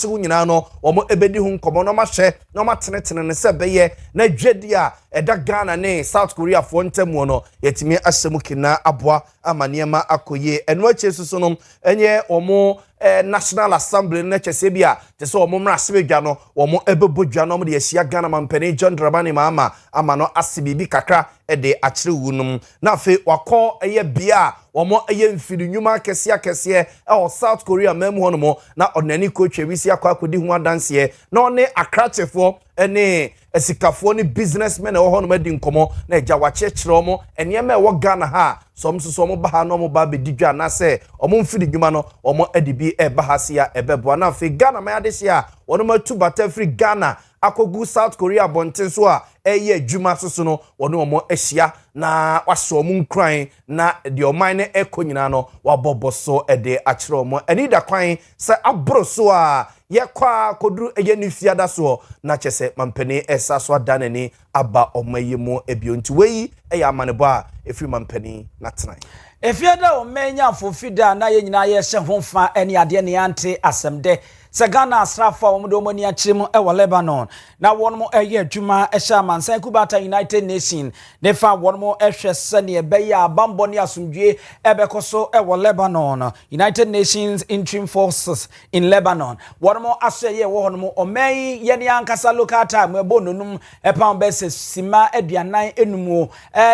wo nyina no omo ebedi hu nkomo no ma hye no ma tenetene ne se beye na dwedi a eda Ghana ne South Korea fo ntemu no yetimi asemu kina aboa amaniema akoye eno ache susu no enye omo National Assembly na chese bia te so omo mra sebedwa no omo ebebodwa no mo de yehia Ghana mampani John Dramani Mahama ama no asibibi kakra ede akire wunum na afi wakọ eye bia omo eye mfiri nyuma kese South Korea memu hono mo na onani ko twewisi akodi hu adanse na one akrachefo ene esikafo ni businessmen e ho no madi nkomo na eja wachechire omo enema e wo Ghana ha so omo ba ha no omo ba bedidwa na se omo mfiri nyuma no omo edibi e ba ha sia ebebo na afi Ghana ma yade sia wono matu bata free Ghana akogu South Korea bonten so a eye adwuma soso no wono omo ahia na waso omo nkran na de oman ne ekonyina no waboboso ede akire omo ani da kwan se abro so a yekwa koduru eye ni fiada so na chese mampani esa so adanani aba omayemu ebionti weyi eya amanebo a efiri mampani na tran efiada omenya fofida na ye nyina ye hye homfa eni ade ne ante asemde se Ghana asrafo omodo mani achirem e wo Lebanon na wonmo eye adwuma e hye amansan kubata United Nations ne fa wonmo ehwe se ne ebe ya bambo ne asomdwe ebekoso e wo Lebanon United Nations Interim Forces in Lebanon wonmo aso ye wo honmo omen ye ne ankasa local time ebo nonum e pound bese sima aduanan enumu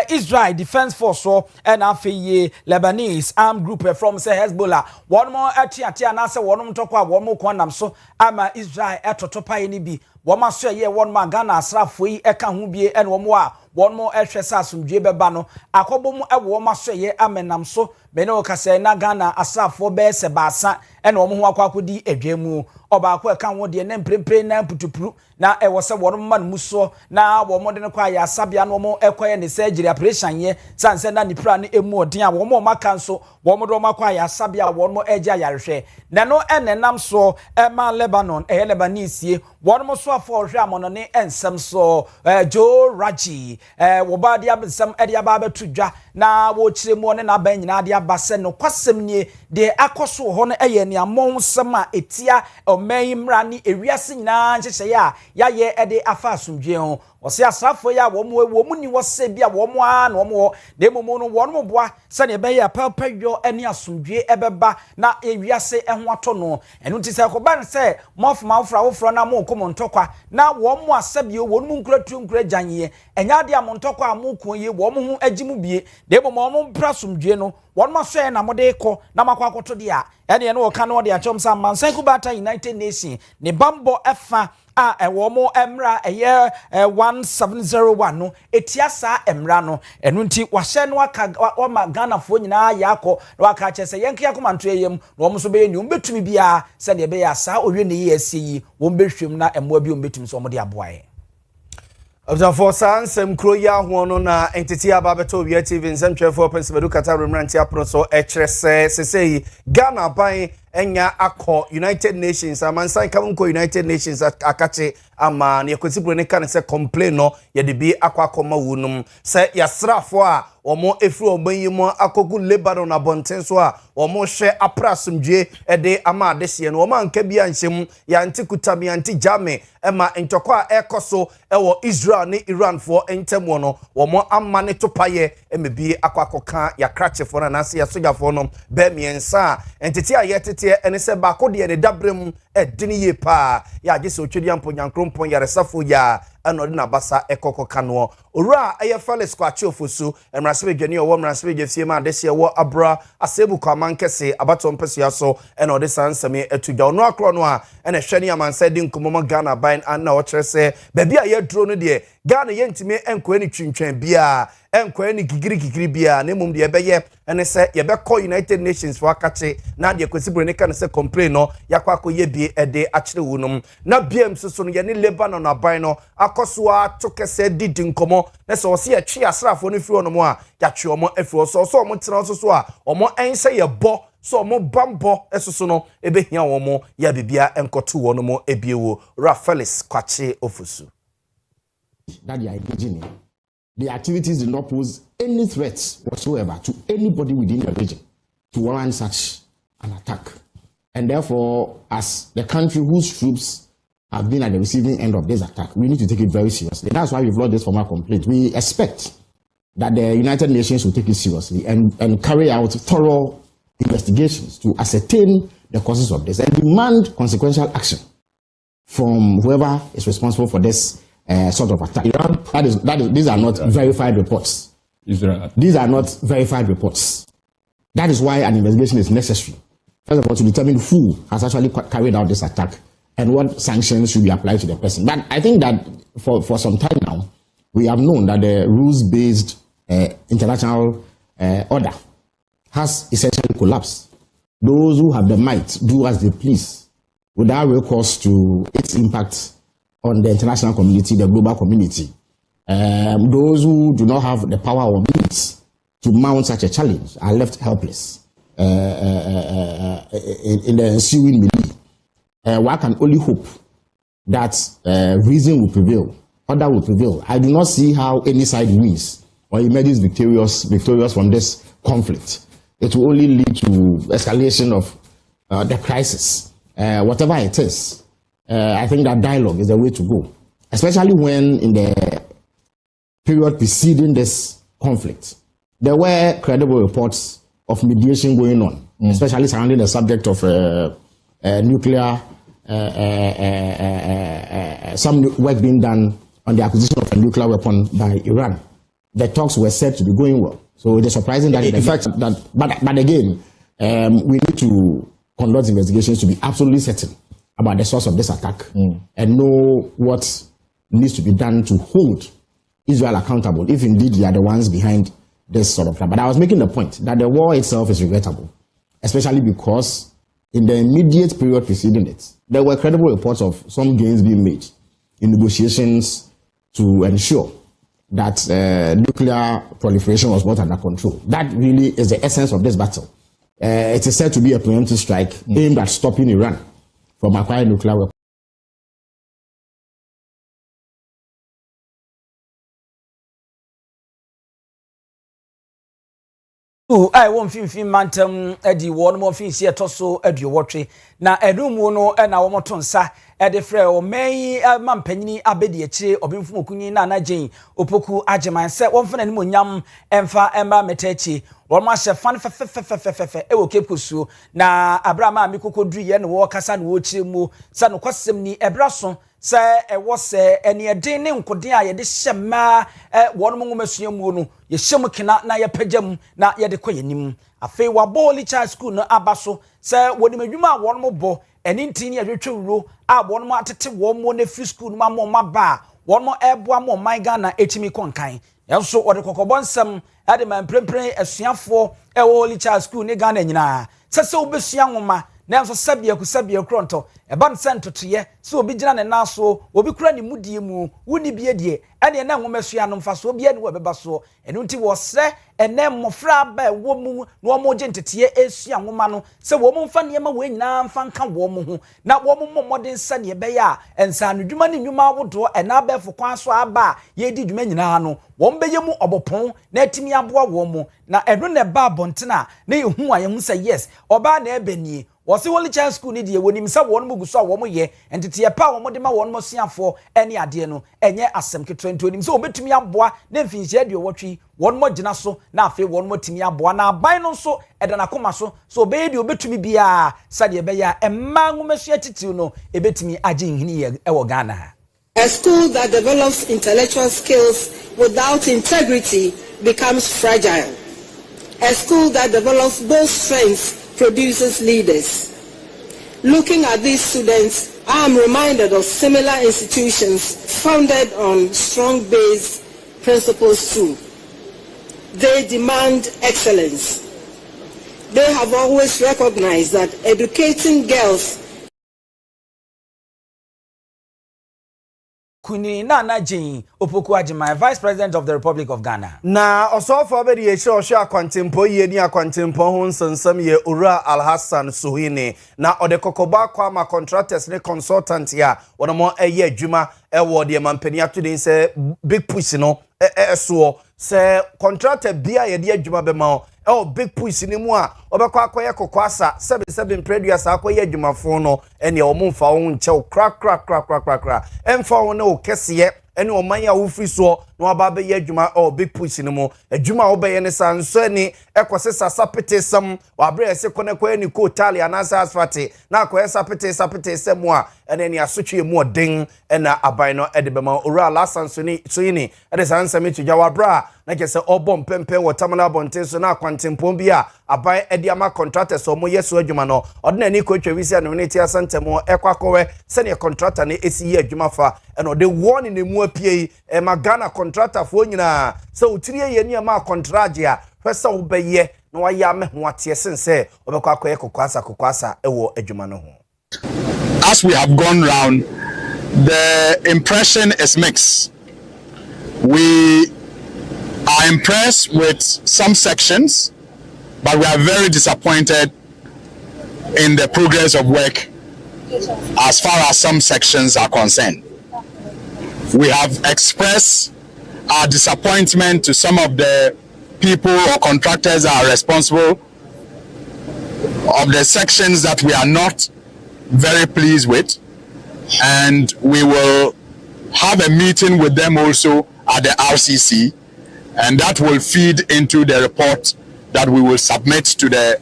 Israel Defense Force so e na afeye Lebanese armed group from say Hezbollah wonmo atiatia na se wonmo tokwa wonmo kwanam so ama Israel etotopa ye ni bi woma so ye wonmo Ghana asrafo yi eka ho bie ene wonmo a wonmo ehwe sa asomdwe beba no akobom ewo woma so ye amenam so bene o kase na Ghana asrafo be se baasa ene wonmo ho akwakodi edwemu obako eka ho de na mprempre na putupuru na ewo se wonmo man muso na wonmo de ne kwa ya sabia no wonmo ekoye ne surgery operation ye sanse na nipra ne emu odin a wonmo maka nso wonmo de makwa ya sabia wonmo eja yarehwe na no enenam so ema Lebanon Lebanese wonmo so afọ hwe amono ne ensem so Joe Raji wo dia besam edia ba betudwa na wo kiremu ne na ban nyina dia base no kwasem nie de akoso ho no eye ne amon sema etia omen ni ewiase nyina nhyehye ya ye ede afa asomdwe ho wose asrafo ya wo mu ni wose bia wo mu a na wo mu de momo no wo no boa se ne be ya papadwo ene asomdwe ebeba na ewiase eho ato no enu ti se ko ban se mofra wofro na mo ko montokwa na wo mu asabie wo mu nkuratu nkura janye enya de amontokwa amukun ye wo mu hu agimu bie de momo mo mpra asomdwe no wo no so na mo de ko na makwa akoto de a ene no ka no de achom sa mansan kubata United Nations ne bambo efa a ewo mo emra eye 1701 no etiasa emra no enu nti wahye no aka ma Ghana fo nyina yakọ na waka chese yenke yakomanto eyem na wo so be ni umbetumi bia se de be ya sa owie ne ye asie wo mbehwem na emoa bi umbetumi so mo de aboae for Sansem Kroya Hono na entity ababeto Owia TV nsentwe for Pensibedu Kata Remranti apro so ekyerese sesei Ghana ban enya akọ United Nations amansan kamko United Nations akache ama ne kwesibro ne kan se complain no ye de bi akwa wunum se yasrafo a omo efri obanyimu akogu Lebanon abonten so a omo hwe aprasumdwe ede ama adehye no omo anka bia nhyem ya antikutam ya anti jame ema ntokwa ekoso ewo Israel ne Iran for entemo no omo amma ne topaye emebi akwakoka ya krachefo na nase ya sojafo no be miensa entiti a yetete ene se ba kode ne dabrem edini ye pa ya gese otwedi ampo nyankrompon yaresafo ya anode na basa ekokoka no ora aye fales kwache ofosu emrasebe dwani owo emrasebe dwefie ma adehye wo abra asebu kwa mankese abato mpese aso ene ode sansame etudwa ono akro no a ene hwani amansa di nkomomo Ghana ban anna o kyerese baby a ye dro no de Ghana yentime enko ani twintwan bia enko ani gigiri bia na mum de ebeye ene se ye be call United Nations for akache na de kwesibro ne kan se complain no yakwa akoye bi ede akire wunum na biem soso no ye ne Lebanon aban no akoso a tokese didi nkomo na se o se ye twe asrafo no firi onomo a ya twe omo afiri so omo tena so a omo ense ye bo so omo bambo esoso no ebehia omo ya bibia enkoto wonomo ebiewo Rafaelis kwache ofusu that they are engaging in. The activities do not pose any threats whatsoever to anybody within the region to warrant such an attack. And therefore, as the country whose troops have been at the receiving end of this attack, we need to take it very seriously. That's why we've lodged this formal complaint. We expect that the United Nations will take it seriously and carry out thorough investigations to ascertain the causes of this and demand consequential action from whoever is responsible for this sort of attack. These are not verified reports. These are not verified reports. That is why an investigation is necessary. First of all, to determine who has actually carried out this attack and what sanctions should be applied to the person. But I think that for some time now, we have known that the rules-based international order has essentially collapsed. Those who have the might do as they please without recourse to its impact on the international community, the global community. Those who do not have the power or means to mount such a challenge are left helpless in the ensuing melee. One can only hope that reason will prevail, order will prevail. I do not see how any side wins or emerges victorious from this conflict. It will only lead to escalation of the crisis. Whatever it is, I think that dialogue is the way to go, especially when in the period preceding this conflict, there were credible reports of mediation going on, especially surrounding the subject of nuclear, some work being done on the acquisition of a nuclear weapon by Iran. The talks were said to be going well. So it is surprising that, but again, we need to conduct investigations to be absolutely certain about the source of this attack and know what needs to be done to hold Israel accountable, if indeed they are the ones behind this sort of plan. But I was making the point that the war itself is regrettable, especially because in the immediate period preceding it, there were credible reports of some gains being made in negotiations to ensure that nuclear proliferation was brought under control. That really is the essence of this battle. It is said to be a preemptive strike aimed at stopping Iran from acquiring nuclear weapons. I won't fin mantam edi one more fin see toso edu wotwe na enumu no na womotonsa ede frɛ o mai mampanyini abedi akire obimfu okunyi na anagen opoku ageman sɛ wonfana ni monyam emfa emba metachi wɔn ma hyɛ fan fɛfɛfɛfɛfɛ ɛwɔ Cape Coast na abrama amikokodru ye no wɔ kasa no wɔ kyire mu sɛ no kwasɛm ni ɛbraso sɛ ɛwɔ sɛ ɛne ɛden ne nkode a yɛde hyɛ ma wɔn mo ngomasua mu no yɛ hyɛ mu kena na yɛ pagyam na yɛde kɔ yɛnim afei wabɔ licha school no aba so sɛ wɔde madwuma a wɔn mo bɔ ɛne ntini yɛdwetwe wuro a wɔn mo atete wɔn mo na free school no ma mo ba wɔn mo ɛboa mo man Ghana etimi konkan yɛnso wɔde kokɔbɔ nsɛm ade man prempren asuafoɔ ɛwɔ licha school ne Ghana nyinaa sɛ wobɛsua nwoma na nso sabia kronto eba nsentotoye se obi gina ne naso obi kura ne mudie mu woni bie die ene na nwomesua no mfa so obi ene webeba so enu nti wo sre ene mmofra ba wo mu na omo gye ntete esua nwoma no se wo mu mfa ne ma we nyina mfa nka wo mu ho na wo mu mmodden sa ne be ya ensa no dwuma ne nwuma wodo ena abefo kwan so aba ye di dwuma nyina no wo mbeye mu obopon na atimi aboa wo mu na enu ne ba bontena na yehu ayehu se yes oba na ebenie wɔse woli child school ni die wonim sɛ wɔn mu guso a wɔn yɛ entete pa wɔn de ma wɔn mosiafo ɛne ade no ɛnyɛ asɛm ketro nti onim sɛ obetumi aboa na mfinhyia de wɔtwi wɔn mo gyina so na afei wɔn mo timi aboa na aban no nso ɛda na koma so so obeye de obetumi bia sade ɛbɛya ɛma ngomasua titiw no ebetumi agye nhini yɛ ɛwɔ Ghana. A school that develops intellectual skills without integrity becomes fragile. A school that develops both strengths produces leaders. Looking at these students, I am reminded of similar institutions founded on strong-based principles too. They demand excellence. They have always recognized that educating girls Kuni na Jane Opoku Agyemang, Vice President of the Republic of Ghana. Na osofo abedi ye hye akwantempo ye ni akwantempo ho nsensam ye Owura Alhassan Suhini na ode kokoba kwa ma contractors ne consultant ya wono eye adwuma ewo de mampani atuden se big push no so se contractor bia ye de adwuma be ma big push ni mu a obekwa akoye kokwasa sebe mpreduasa akoye adwumafo no ene omumfa wo nche kra emfa wo ne o kese ene oman ya wo free so no aba be ye adwuma big push ni mu adwuma wo be ye ne sanso ni ekose sasapete sam wa bre ese konekwa ni ko Italia na asfati na akoye sapete sam a ene ni asotwe mu odin ena aban no ede be ma ora la sanso ni so yini ede sansa mi tujwa wa bra na kese obom pempe watamala bonten so na akwantempom bi a aban ede ama contractors o mo yeso adwuma no odena ni ko twawisi anu ne ti asantemo ekwakowe se ne contractor ne esi ye adwuma fa eno de won ne mu apie magana contractor fo nyina se otiriye ye ne ma contract a fesa wo beye na wa ya me ho atie sense obekwa akoye kokwasa ewo adwuma no ho. As we have gone round, the impression is mixed. We are impressed with some sections, but we are very disappointed in the progress of work as far as some sections are concerned. We have expressed our disappointment to some of the people or contractors that are responsible of the sections that we are not very pleased with, and we will have a meeting with them also at the RCC, and that will feed into the report that we will submit to the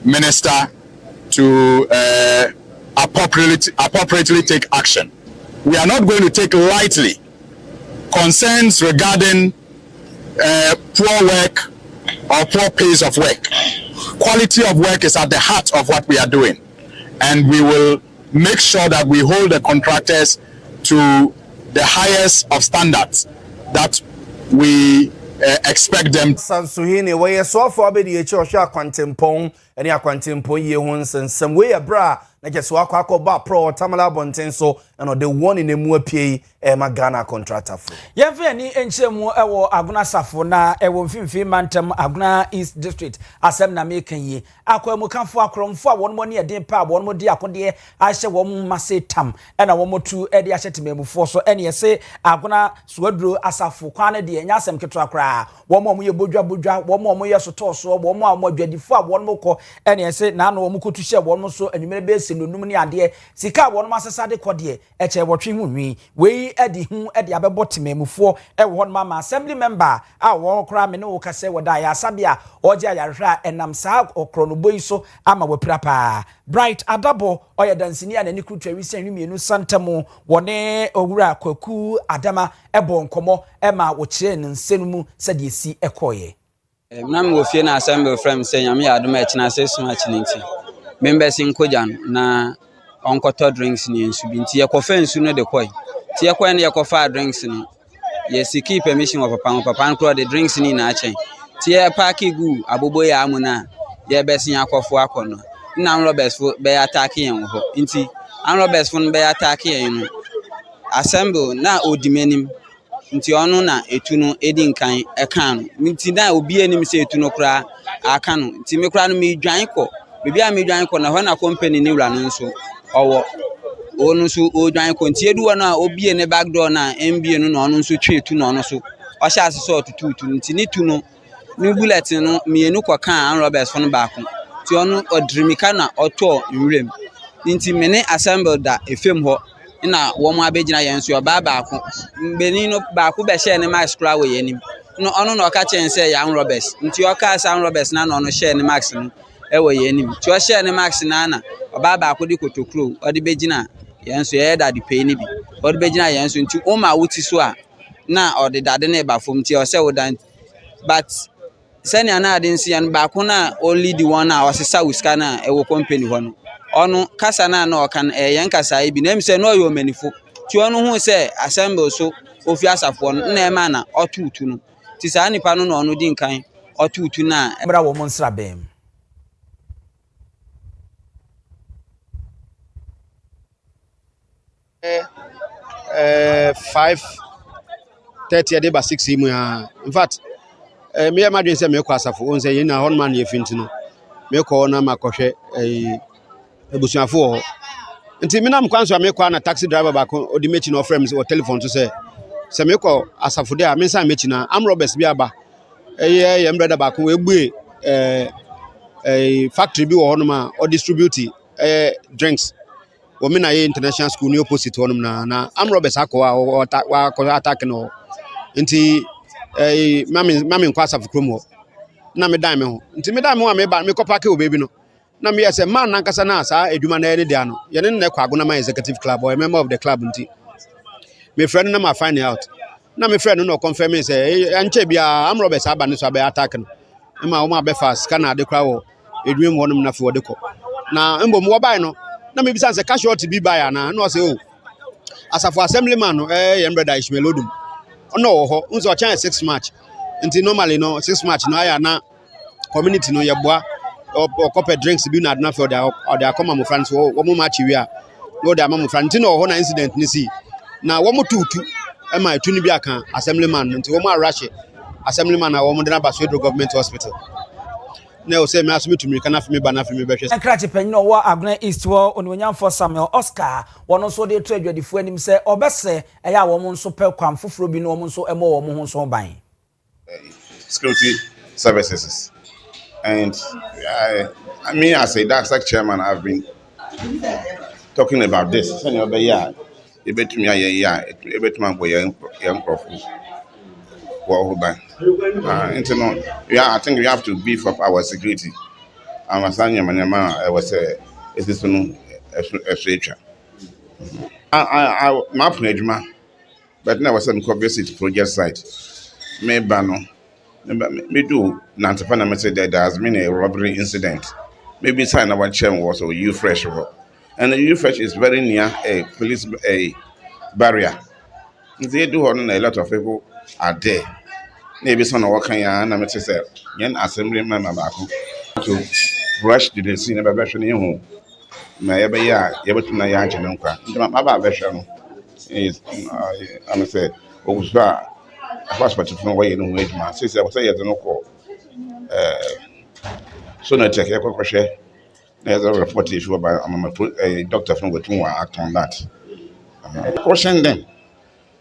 minister to appropriately take action. We are not going to take lightly concerns regarding poor work or poor pace of work. Quality of work is at the heart of what we are doing, and we will make sure that we hold the contractors to the highest of standards that we expect them. Sansuhini we so for abedi echi ohwe akwantempon ene akwantempon ye hu nsensem we bra na jeso akwa pro tamala bonten so no the one in emu apie magana contractor for yemfe ni enchemu ewo aguna safo na ewo mfimfi mantem aguna East District asem na mekan yi akwemu kanfo akromfo a won mo ne eden pa won mo di akode ahye won mase tam ena won motu ede ahye tememufo so ene yese aguna suaduro asafo kwane de enya asem keto akra won mo ye bodwa won mo ye soto so won mo adwadifo a won mo ko ene yese na no won kotu hye won so anwumere be senonum ne ade sika won ma asesade kode eche wotwe hunwi we edi hu edi abebo tememufo won mama assembly member a won kra me ne wo kase woda ya sabia oje ayarhwa enam saa okrono boyi so ama wapira pa Bright Adabo oya dansini anani kutwa wisi anwemienu santamo wone owura kwaku adama ebo nkomo ema wo kire ne nsenumu sade esi ekoye Mnam wo fie na assembly frame say nyame ya adoma ekina se suma chininti members nkojan na onkoto drinks ni nsu bi nti yekofa nsu no de koy ti yekoy na yekofa drinks ni yesiki permission of papa nkro de drinks ni na achen ti ye park gu abobo ya amuna ye besin akofo akono na Roberts fo be attack yen ho nti an Roberts fo be attack yen no assembly na odimenim nti ono na etu no edi nkan ekan no nti na obi enim se etu no kra aka no nti me kra no me dwan ko bebi a me dwan ko na ho na company ni wura no nso owo onu nso o dwan ko nti edu no a obi ne backdoor na MBA no na ono nso twe etu no ono so o sha asese otutu nti ni tu no ni bulletin no me enu ko kan an Roberts fo no ba ko ti ono odrimika na oto nwurem nti me ne assemble da efem ho na wo mo abegina yen so ba ko mbeni no ba ko be share ne max kra we yenim no ono no ka chen say ya Roberts nti o ka sa Roberts na no share ne max no e we yenim ti o share ne max na na ba ko di kotokro o di begina yen so ye da di pay ni bi o di begina yen so nti o ma wuti so a na o di dade ne ba fom ti o say wo dan but sani ana adensi an ba ko na only the one na o sesa wiska na e wo company ho no ono kasa na na okan yen kasa ibi na mse no yo manifo ti ono hu se assemble so ofi asafo no na e ma na otutu no ti sa nipa no na ono di nkan otutu na ebra wo mo nsra bem 5:30 day by 6 mu ya in fact me ma dwen say me kwa asafo on say yin na hon man ye finti no me ko na makohwe ebusuafo ho nti me nam kwanso me kwa na taxi driver ba ko odi mechi no frame o telephone to say me ko asafo de a me san mechi na am Roberts bi aba ye brother ba ko we gbue factory bi wɔ hɔ nom a ɔdistribute drinks wɔ me na yɛ international school ne opposite hɔ nom na amrobes akɔ a wakɔ attack no nti mame nkɔ asafo krom hɔ na me dan me ho nti me dan me ho a me kɔ park o baby no na me yɛ sɛ man nankasa na saa adwuma na yɛ ne dia no yɛ ne na kɔ agona man executive club or a member of the club nti me friend na ma find out na me friend no confirm me sɛ anche bia amrobes aba ne so abɛ attack no ma wo ma bɛ fast kana de kra wɔ edwum hɔ nom na fe wɔ de kɔ na mbom wɔ bai no na me bisa sɛ casualty bi bai ana na ɔsɛ o asafo assemblyman no yɛ brother Ishmael Odum ɔno wɔ hɔ nso ɔkyɛn 6 March nti normally no 6 March no aya na community no yɛ boa ɔkɔpɛ drinks bi na adena fe ɔde akɔma mo friends wɔ mo match wi a no de ama mo friends nti na wɔ hɔ na incident ni si na wɔ mo tutu ma etu ni bi aka assemblyman nti wɔ mo arahye assemblyman na wɔ mo de na baso government hospital na o say me asumi tumi kana fimi ba na fimi behwe enkrache panyin o Agona East wo onwanyamfo Samuel Oscar wono so de to adwadifo anim se obese eya wo mo nso pe kwam foforo bi no wo mo nso emo wo mo ho nso ban security services. And I mean, as a DACSAC chairman, I've been talking about this. You bet me, you bet me, young profit. I think we have to beef up our security. I'm a senior man. I was a stretcher. I map Nejma, but now was some visit project site. Maybe me do Nantapana said that there has been a robbery incident. Maybe sign our chairman was a U Fresh. And the U Fresh is very near a police barrier. They do a lot of people are there. Maybe some working and I'm say young assemblyman to rush to the scene of a version in home. My ever year, able to my my version is I'm say, oh, passport from where you know wait man say I was say no call so na check e share there's a report issue about a doctor from Wetunwa act on that caution them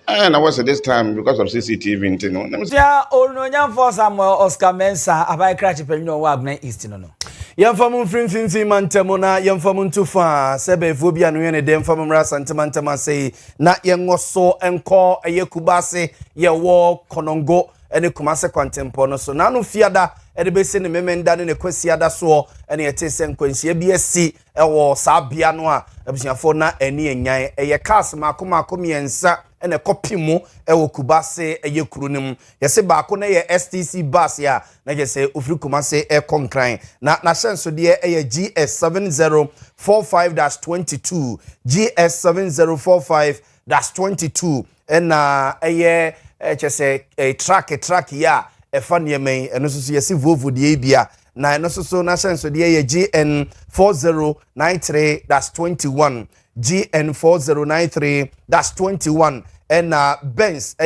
and I was at this time because of CCTV you know yeah onwanyamfo Samuel Oscar Mensa abai krache panyin o Agona East no Yamfamu frimfimfi mantemu na yamfamu ntufa sebe fobia no yene dem famu mra santemantema sei na yengoso enko eyekubase yewo konongo ene kumase kwantempo no so na no fiada ede bese ne memenda ne kwasiada so ene yetese nkwansia bi asi ewo sabia no a abusuafo na eni enyan eye cars makoma miensa ene kopimu ewo kubase eyekurunim yese baako na ye STC bus ya na yese ofri kumase ekonkran na senso de eye GS7045-22 GS7045-22 ena eye chese track ya efa niemei eno so yesi Volvo de bia na eno so na senso de eye GN4093-21 GN4093-21 and Benz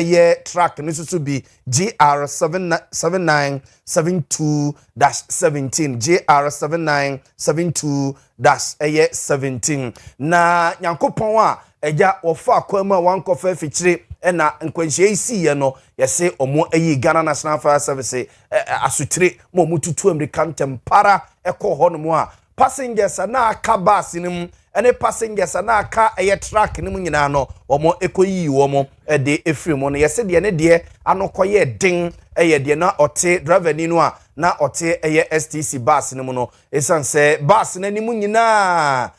track nisusu bi GR7972-17 GR7972-17 na nyankopon a eja ofa akwama wankofa fichire na nkwanhie isi ye no yese omo ayi Ghana National Fire Service asutire mo mututu American tempara ekọ hono a passengers na aka bus nim ene passengers na aka truck nim nyina no omo ekoyi womo de efiri mo no yese de ne de anokoye den de na ote driver ni no a na ote STC bus nim no esanse bus na nim nyina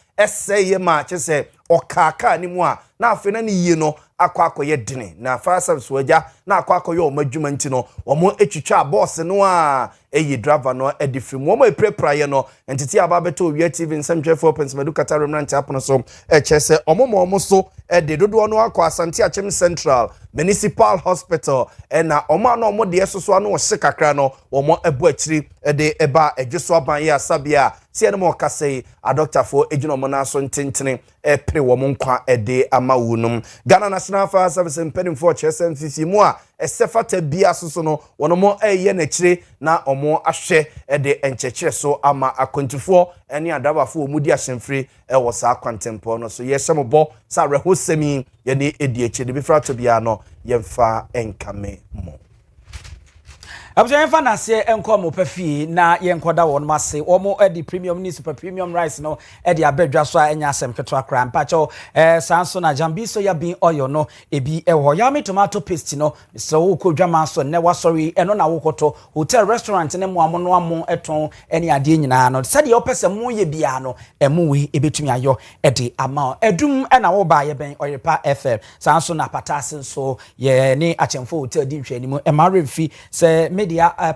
ye ma chese okaka ni mu a na afena ni yie no akwakoye dene na fire service waja na akwakoye o madwuma nti no omo etwitwa boss no a driver no edifiri mu omo eprepra no entiti ababeto Owia TV nsɛmtwɛfo Pennsylvania Kata remnant apono so chese omo so de dodo no akwa Asante Achem Central Municipal Hospital na omo na omo de soso no hye kakra no omo ebu akiri de eba ejeso aban ya sabia sie no mo kasei a doctor for ejino mo na so ntentene pre wo mo nkwa de amawunum Ghana National Fire Service mpedimfo chese mfifi mu a esefata bia soso no wono mo eye na kire na omo ahwe de enchekire so ama akontifo ene adabafo omudi ahemfiri wo sa kwantempo no so yeshembo sa rehosemi ye ne edi eche de bifra to bia no yemfa enkame mo Abusua fa na se enko mo pafie na ye nkoda won mase omo edi premium ni super premium rice no edi abedwa so a enya asem keto akra mpacho sanso na jambi so ya bin oil no ebi eho ya me tomato paste no so wo kodwama so ne wasori eno na wokoto hotel restaurant ne mo amono amo eton eni ade nyina no sade opese mo ye bia no emu we ebetumi ayo edi ama edum na wo ba ye ben oyepa fm sanso na patase so ye ni achemfo hotel di nhwani mu emarefi se media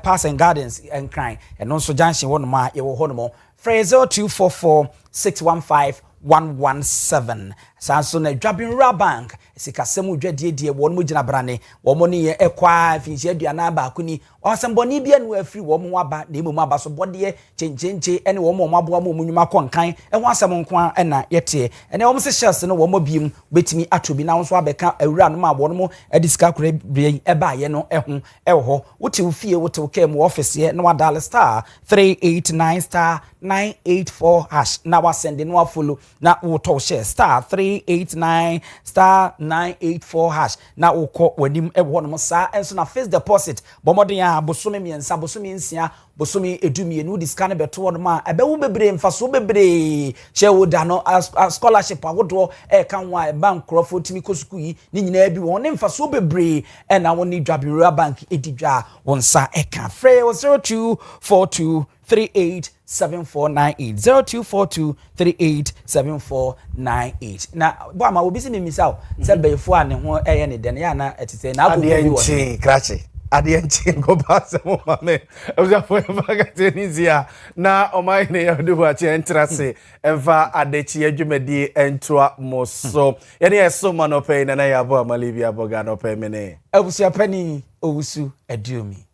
Pass and Gardens and Crime and also junction one ma ye wo hono Fraser 244 615 117 sanso na dwabinra bank sikasemu dwadie won mu gina brane wo mo ne ye ekwa finji aduana ba kuni osemboni bia no afiri wo mo aba na emu aba so bode chenchenche ene wo mo aboa mo nyuma konkan ho asem nko na yete ene wo mo se shells no wo mo biem betimi atobi na so abeka awura no ma wo no mo adiska kora bie eba ye no eho eho wote wo fie wote wo kem office ye na wadal star 389 star 984 hash na wa send no follow na wo to share star 389 star 984 hash na wo ko wanim ewo no sa enso na fixed deposit bomodin a bosome miensa bosome nsia bosome edumie no diska ne beto no ma ebewu bebre mfaso bebre she wo da no scholarship awodo e kan wa bank crofo timi kosuku yi ni nyina bi won ne mfaso bebre e na woni dwabira bank edidwa won sa e kan free 0242 387498 0242387498 na bo ama obi si mimisa se befo ane ho eye ne den ya na etise na akobi wo krache ade nchi go pass mo mame oja for bagate nizia na omai ne yadu wa che entrase emfa adechi adwumadi entoa moso ye ne eso manope na ya bo amalibi aboga no pe mene abusia pani owusu adiomi.